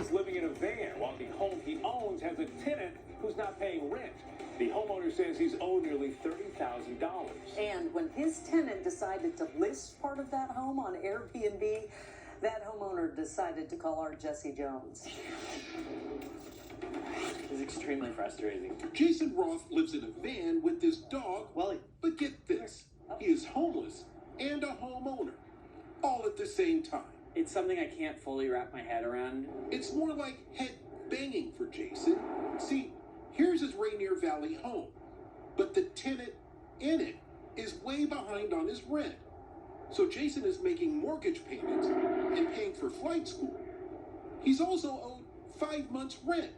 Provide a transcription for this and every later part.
is living in a van while the home he owns has a tenant who's not paying rent. The homeowner says he's owed nearly $30,000. And when his tenant decided to list part of that home on Airbnb, that homeowner decided to call our Jesse Jones. It's extremely frustrating. Jason Roth lives in a van with his dog. Wally. But get this, he is homeless and a homeowner, all at the same time. It's something I can't fully wrap my head around. It's more like head banging for Jason. See, here's his Rainier Valley home, but the tenant in it is way behind on his rent. So Jason is making mortgage payments and paying for flight school. He's also owed 5 months' rent,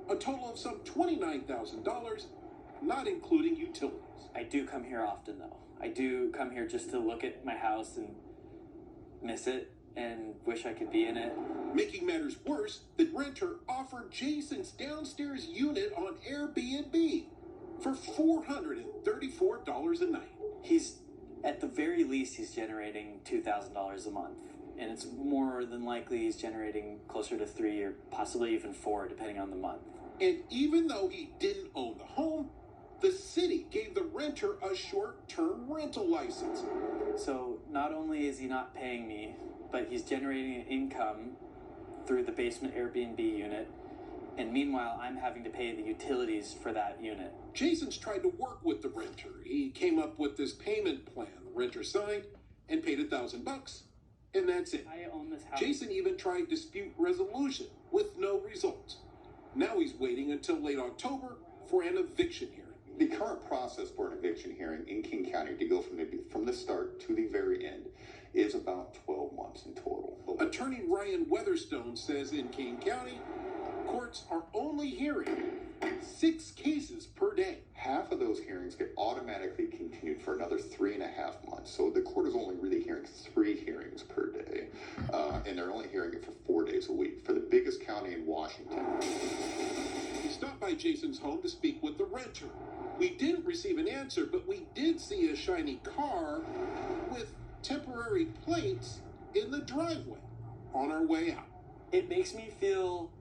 a total of some $29,000, not including utilities. I do come here often, though. I do come here just to look at my house and miss it and wish I could be in it. Making matters worse, the renter offered Jason's downstairs unit on Airbnb for $434 a night. At the very least, he's generating $2,000 a month. And it's more than likely he's generating closer to 3 or possibly even 4, depending on the month. And even though he didn't own the home, the city gave the renter a short-term rental license. So not only is he not paying me, but he's generating an income through the basement Airbnb unit. And meanwhile, I'm having to pay the utilities for that unit. Jason's tried to work with the renter. He came up with this payment plan. The renter signed and paid $1,000, and that's it. I own this house. Jason even tried dispute resolution with no results. Now he's waiting until late October for an eviction hearing. The current process for an eviction hearing in King County to go from the start to the very end is about 12 months in total. Attorney Ryan Weatherstone says in King County, courts are only hearing 6 cases per day. Half of those hearings get automatically continued for another 3.5 months. So the court is only really hearing 3 hearings per day. And they're only hearing it for 4 days a week for the biggest county in Washington. We stopped by Jason's home to speak with the renter. We didn't receive an answer, but we did see a shiny car with temporary plates in the driveway on our way out. It makes me feel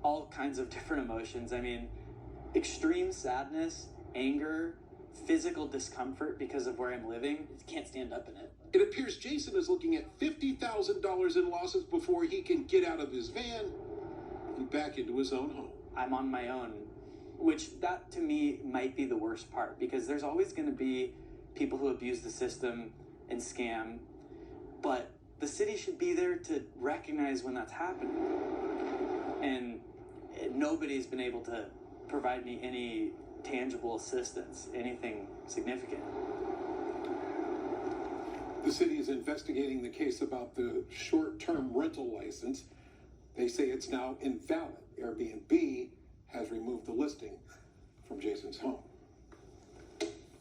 all kinds of different emotions. I mean, extreme sadness, anger, physical discomfort because of where I'm living. I can't stand up in it. It appears Jason is looking at $50,000 in losses before he can get out of his van and back into his own home. I'm on my own, which that to me might be the worst part, because there's always going to be people who abuse the system and scam, but the city should be there to recognize when that's happening. And nobody's been able to provide me any tangible assistance, anything significant. The city is investigating the case about the short-term rental license. They say it's now invalid. Airbnb has removed the listing from Jason's home.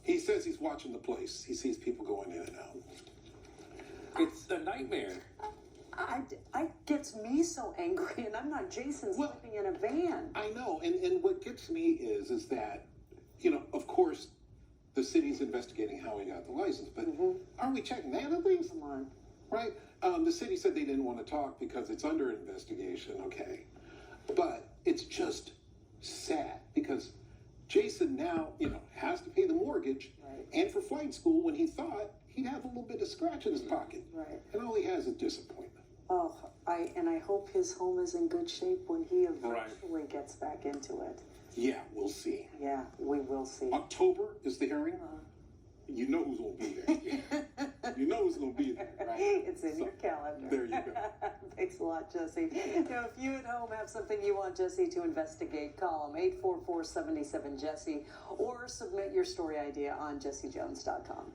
He says he's watching the place. He sees people going in and out. It's a nightmare. I gets me so angry, and I'm not Jason sleeping in a van. I know, and what gets me is that, of course, the city's investigating how he got the license, but aren't we checking that at least? Come on. Right? The city said they didn't want to talk because it's under investigation, okay? But it's just sad because Jason now, has to pay the mortgage and for flight school when he thought he'd have a little bit of scratch in his pocket. Right. And all he has is disappointment. Oh, I hope his home is in good shape when he eventually gets back into it. Yeah, we'll see. Yeah, we will see. October is the hearing. You know who's going to be there. You know who's going to be there, right? It's in your calendar. There you go. Thanks a lot, Jesse. Now, if you at home have something you want Jesse to investigate, call him 844-77-JESSE or submit your story idea on jessejones.com.